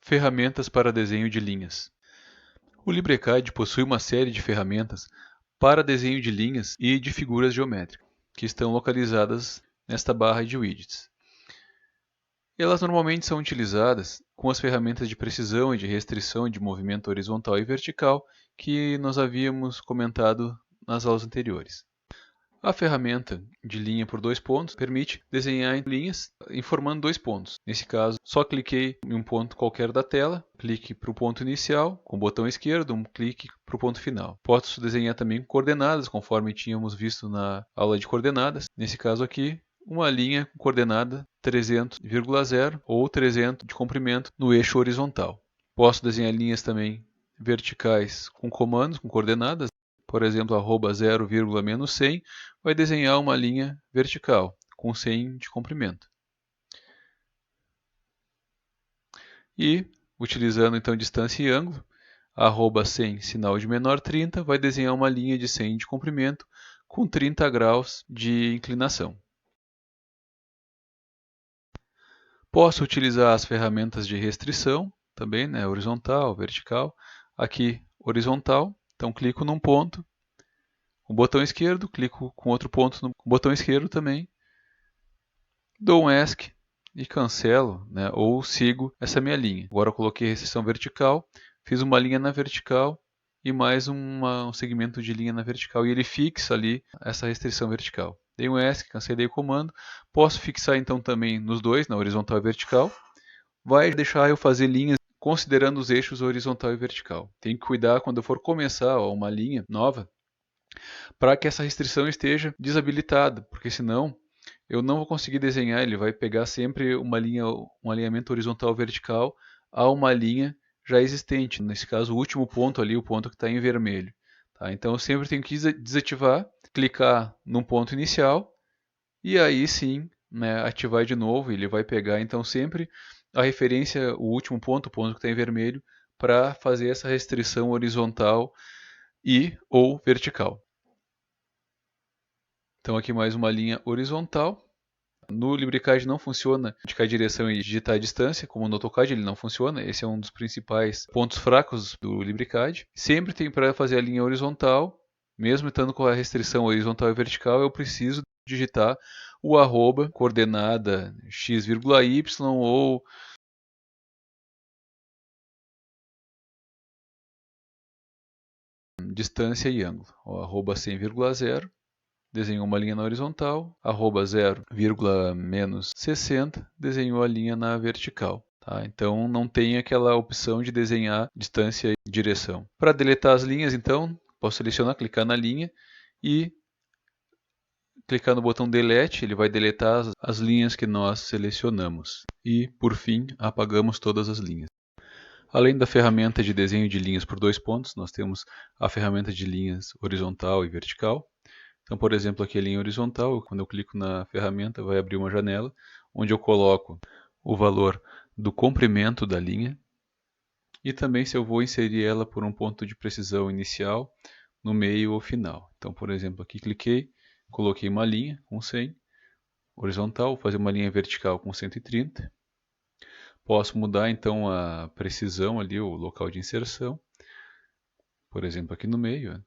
Ferramentas para desenho de linhas. O LibreCAD possui uma série de ferramentas para desenho de linhas e de figuras geométricas, que estão localizadas nesta barra de widgets. Elas normalmente são utilizadas com as ferramentas de precisão e de restrição de movimento horizontal e vertical que nós havíamos comentado nas aulas anteriores. A ferramenta de linha por dois pontos permite desenhar linhas informando dois pontos. Nesse caso, só cliquei em um ponto qualquer da tela, clique para o ponto inicial, com o botão esquerdo, um clique para o ponto final. Posso desenhar também coordenadas, conforme tínhamos visto na aula de coordenadas. Nesse caso aqui, uma linha com coordenada 300,0 ou 300 de comprimento no eixo horizontal. Posso desenhar linhas também verticais com comandos, com coordenadas. Por exemplo, @0,-100 vai desenhar uma linha vertical com 100 de comprimento. E, utilizando então distância e ângulo, @100, sinal de menor 30, vai desenhar uma linha de 100 de comprimento com 30 graus de inclinação. Posso utilizar as ferramentas de restrição, também, horizontal, vertical. Aqui, horizontal, então clico num ponto, com o botão esquerdo, clico com outro ponto com o botão esquerdo também, dou um ESC e cancelo, ou sigo essa minha linha. Agora eu coloquei restrição vertical, fiz uma linha na vertical e mais um segmento de linha na vertical e ele fixa ali essa restrição vertical. Dei um ESC, cancelei o comando. Posso fixar então também nos dois, na horizontal e vertical. Vai deixar eu fazer linhas considerando os eixos horizontal e vertical. Tem que cuidar quando eu for começar uma linha nova para que essa restrição esteja desabilitada, porque senão eu não vou conseguir desenhar, ele vai pegar sempre uma linha, um alinhamento horizontal vertical a uma linha já existente. Nesse caso, o último ponto ali, o ponto que está em vermelho. Tá? Então eu sempre tenho que desativar, clicar num ponto inicial e aí sim ativar de novo. Ele vai pegar então sempre a referência, o último ponto, o ponto que está em vermelho, para fazer essa restrição horizontal e ou vertical. Então aqui mais uma linha horizontal. No LibreCAD não funciona indicar a direção e digitar a distância, como no AutoCAD ele não funciona. Esse é um dos principais pontos fracos do LibreCAD. Sempre tem para fazer a linha horizontal, mesmo estando com a restrição horizontal e vertical, eu preciso digitar o arroba, coordenada x,y ou distância e ângulo. O arroba 100,0. Desenhou uma linha na horizontal, @0,-60, desenhou a linha na vertical. Tá? Então não tem aquela opção de desenhar distância e direção. Para deletar as linhas, então, posso selecionar, clicar na linha e clicar no botão Delete, ele vai deletar as linhas que nós selecionamos. E, por fim, apagamos todas as linhas. Além da ferramenta de desenho de linhas por dois pontos, nós temos a ferramenta de linhas horizontal e vertical. Então, por exemplo, aqui a linha horizontal, quando eu clico na ferramenta, vai abrir uma janela, onde eu coloco o valor do comprimento da linha e também se eu vou inserir ela por um ponto de precisão inicial, no meio ou final. Então, por exemplo, aqui cliquei, coloquei uma linha com 100, horizontal, vou fazer uma linha vertical com 130. Posso mudar então a precisão ali, o local de inserção, por exemplo, aqui no meio,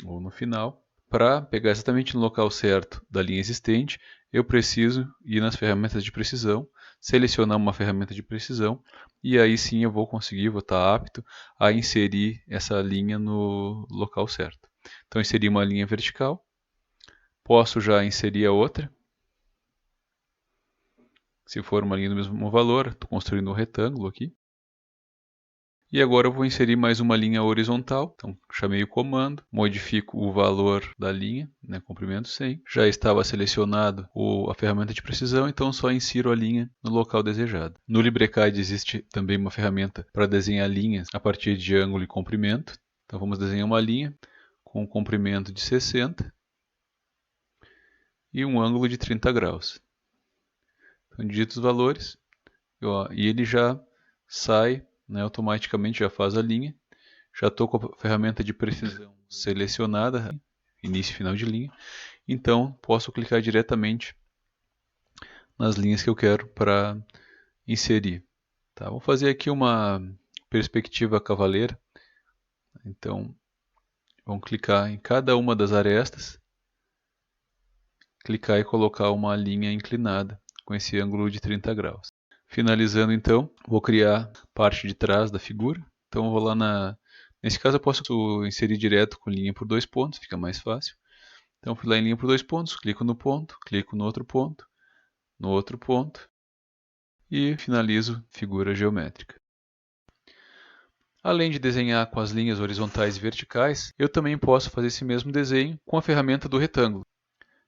ou no final. Para pegar exatamente no local certo da linha existente, eu preciso ir nas ferramentas de precisão, selecionar uma ferramenta de precisão e aí sim eu vou conseguir, vou estar apto a inserir essa linha no local certo. Então, inseri uma linha vertical, posso já inserir a outra. Se for uma linha do mesmo valor, estou construindo um retângulo aqui. E agora eu vou inserir mais uma linha horizontal. Então, chamei o comando, modifico o valor da linha, comprimento 100. Já estava selecionado a ferramenta de precisão, então só insiro a linha no local desejado. No LibreCAD existe também uma ferramenta para desenhar linhas a partir de ângulo e comprimento. Então vamos desenhar uma linha com um comprimento de 60 e um ângulo de 30 graus. Então digito os valores e ele já sai, automaticamente já faz a linha. Já estou com a ferramenta de precisão selecionada, início e final de linha. Então posso clicar diretamente nas linhas que eu quero para inserir. Tá, vamos fazer aqui uma perspectiva cavaleira. Então, vamos clicar em cada uma das arestas, clicar e colocar uma linha inclinada com esse ângulo de 30 graus. Finalizando então, vou criar a parte de trás da figura. Então eu vou lá nesse caso eu posso inserir direto com linha por 2 pontos, fica mais fácil. Então fui lá em linha por 2 pontos, clico no ponto, clico no outro ponto e finalizo figura geométrica. Além de desenhar com as linhas horizontais e verticais, eu também posso fazer esse mesmo desenho com a ferramenta do retângulo.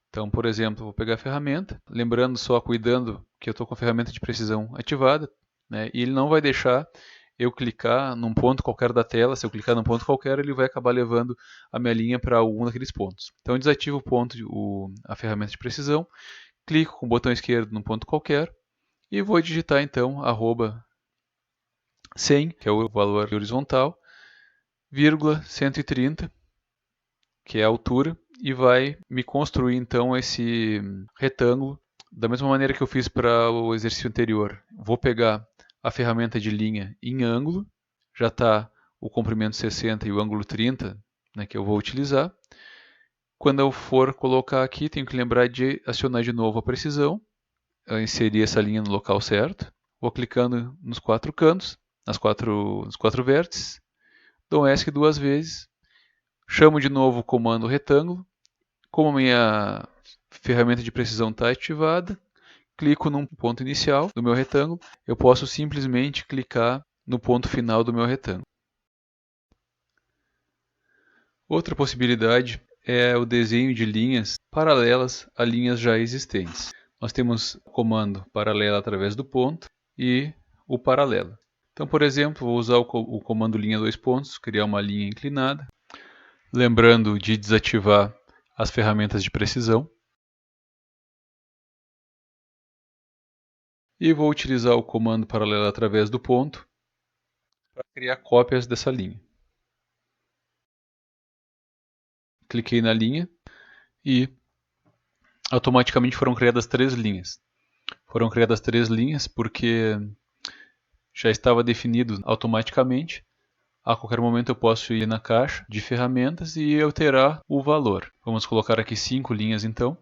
Então, por exemplo, vou pegar a ferramenta, lembrando só, cuidando que eu estou com a ferramenta de precisão ativada, né, e ele não vai deixar eu clicar num ponto qualquer da tela. Se eu clicar num ponto qualquer, ele vai acabar levando a minha linha para algum daqueles pontos. Então, eu desativo o ponto, a ferramenta de precisão, clico com o botão esquerdo num ponto qualquer e vou digitar então @100, que é o valor horizontal, vírgula 130, que é a altura, e vai me construir então esse retângulo da mesma maneira que eu fiz para o exercício anterior. Vou pegar a ferramenta de linha em ângulo, já está o comprimento 60 e o ângulo 30, né, que eu vou utilizar. Quando eu for colocar aqui, tenho que lembrar de acionar de novo a precisão, inserir essa linha no local certo. Vou clicando nos 4 cantos, nos quatro vértices, dou um ESC 2 vezes, chamo de novo o comando retângulo. Como a minha ferramenta de precisão está ativada, clico num ponto inicial do meu retângulo, eu posso simplesmente clicar no ponto final do meu retângulo. Outra possibilidade é o desenho de linhas paralelas a linhas já existentes. Nós temos o comando paralelo através do ponto e o paralelo. Então, por exemplo, vou usar o comando linha 2 pontos, criar uma linha inclinada, lembrando de desativar as ferramentas de precisão. E vou utilizar o comando paralelo através do ponto para criar cópias dessa linha. Cliquei na linha e automaticamente foram criadas 3 linhas. Foram criadas 3 linhas porque já estava definido automaticamente. A qualquer momento eu posso ir na caixa de ferramentas e alterar o valor. Vamos colocar aqui 5 linhas então.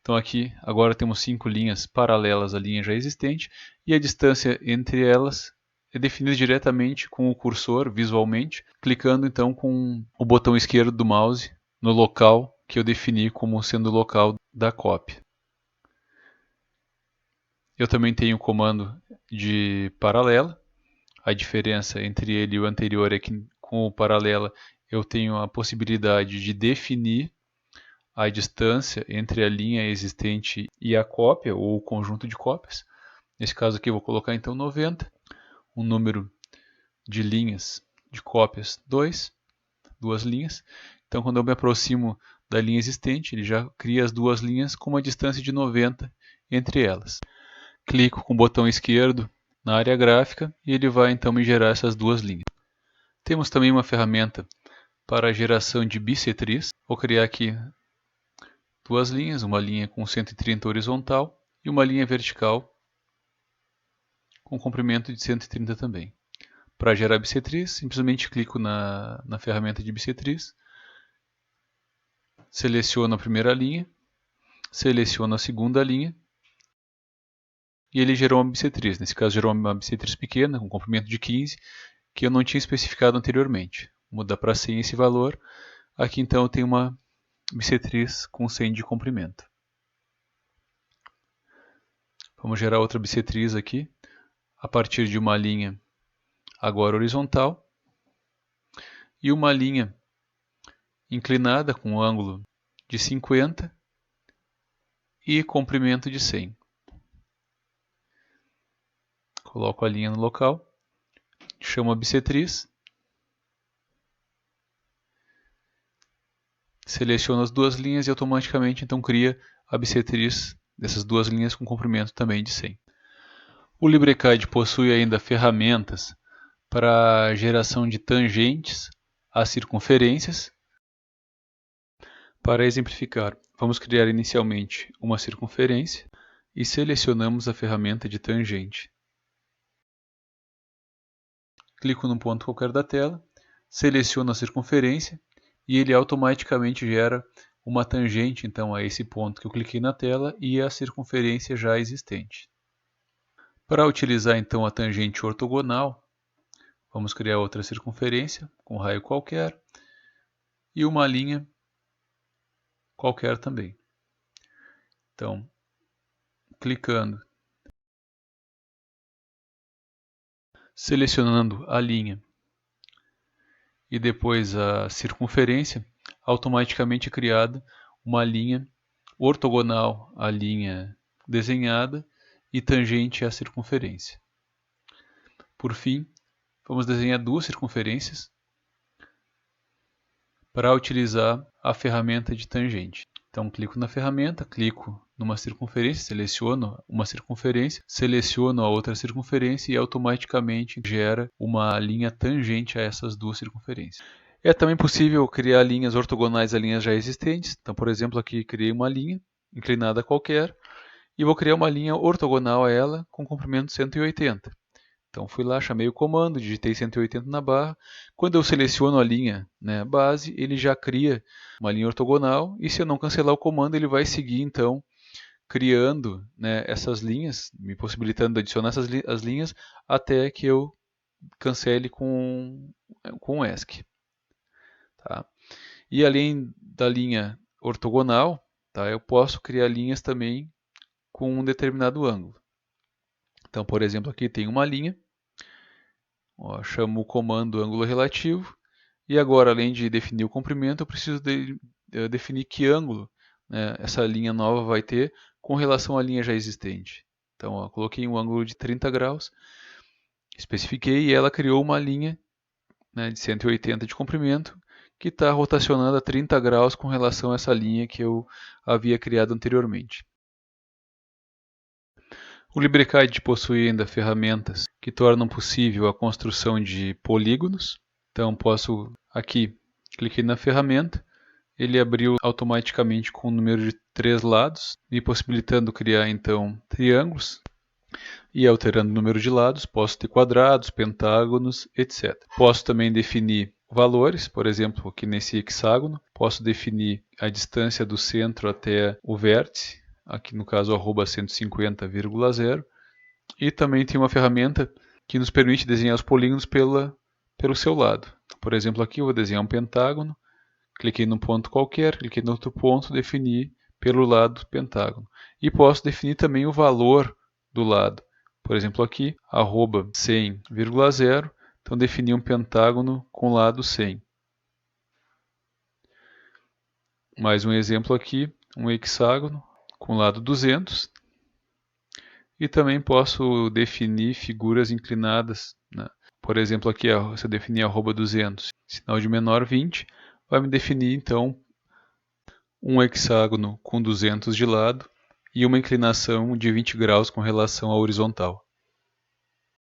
Então aqui agora temos 5 linhas paralelas à linha já existente e a distância entre elas é definida diretamente com o cursor visualmente, clicando então com o botão esquerdo do mouse no local que eu defini como sendo o local da cópia. Eu também tenho o comando de paralela. A diferença entre ele e o anterior é que com o paralela eu tenho a possibilidade de definir a distância entre a linha existente e a cópia, ou o conjunto de cópias. Nesse caso aqui eu vou colocar então 90, um número de linhas de cópias 2 linhas. Então quando eu me aproximo da linha existente, ele já cria as 2 linhas com uma distância de 90 entre elas. Clico com o botão esquerdo na área gráfica e ele vai então me gerar essas 2 linhas. Temos também uma ferramenta para a geração de bissetriz. Vou criar aqui 2 linhas, uma linha com 130 horizontal e uma linha vertical com comprimento de 130 também. Para gerar bissetriz, simplesmente clico na ferramenta de bissetriz, seleciono a primeira linha, seleciono a segunda linha e ele gerou uma bissetriz. Nesse caso gerou uma bissetriz pequena, com comprimento de 15, que eu não tinha especificado anteriormente. Vou mudar para 100 esse valor. Aqui então eu tenho uma bissetriz com 100 de comprimento. Vamos gerar outra bissetriz aqui, a partir de uma linha agora horizontal e uma linha inclinada com um ângulo de 50 e comprimento de 100. Coloco a linha no local, chamo a bissetriz, seleciono as 2 linhas e automaticamente então cria a bissetriz dessas 2 linhas com comprimento também de 100. O LibreCAD possui ainda ferramentas para geração de tangentes às circunferências. Para exemplificar, vamos criar inicialmente uma circunferência e selecionamos a ferramenta de tangente. clico num ponto qualquer da tela, seleciono a circunferência e ele automaticamente gera uma tangente então a esse ponto que eu cliquei na tela e a circunferência já existente. Para utilizar então a tangente ortogonal, vamos criar outra circunferência com raio qualquer e uma linha qualquer também. Então, clicando, selecionando a linha e depois a circunferência, automaticamente criada uma linha ortogonal à linha desenhada e tangente à circunferência. Por fim, vamos desenhar duas circunferências para utilizar a ferramenta de tangente. Então, clico na ferramenta, clico numa circunferência, seleciono uma circunferência, seleciono a outra circunferência e automaticamente gera uma linha tangente a essas duas circunferências. É também possível criar linhas ortogonais a linhas já existentes. Então, por exemplo, aqui criei uma linha inclinada qualquer e vou criar uma linha ortogonal a ela com comprimento 180. Então fui lá, chamei o comando, digitei 180 na barra. Quando eu seleciono a linha, né, base, ele já cria uma linha ortogonal e se eu não cancelar o comando, ele vai seguir então criando, né, essas linhas, me possibilitando adicionar as linhas até que eu cancele com o ESC. Tá? E além da linha ortogonal, tá, eu posso criar linhas também com um determinado ângulo. Então, por exemplo, aqui tem uma linha. Chamo o comando ângulo relativo e agora, além de definir o comprimento, eu preciso definir que ângulo, né, essa linha nova vai ter com relação à linha já existente. Então, coloquei um ângulo de 30 graus, especifiquei e ela criou uma linha, né, de 180 de comprimento que está rotacionando a 30 graus com relação a essa linha que eu havia criado anteriormente. O LibreCAD possui ainda ferramentas que tornam possível a construção de polígonos. Então posso, aqui, cliquei na ferramenta, ele abriu automaticamente com o número de 3 lados, me possibilitando criar então triângulos. E alterando o número de lados, posso ter quadrados, pentágonos, etc. Posso também definir valores, por exemplo, aqui nesse hexágono, posso definir a distância do centro até o vértice, aqui no caso @150,0, e também tem uma ferramenta que nos permite desenhar os polígonos pelo seu lado. Por exemplo, aqui eu vou desenhar um pentágono, cliquei num ponto qualquer, cliquei no outro ponto, defini pelo lado pentágono. E posso definir também o valor do lado. Por exemplo, aqui, @100,0, então defini um pentágono com lado 100. Mais um exemplo aqui, um hexágono com lado 200. E também posso definir figuras inclinadas, né? Por exemplo, aqui, se eu definir @200, sinal de menor 20, vai me definir então um hexágono com 200 de lado e uma inclinação de 20 graus com relação à horizontal.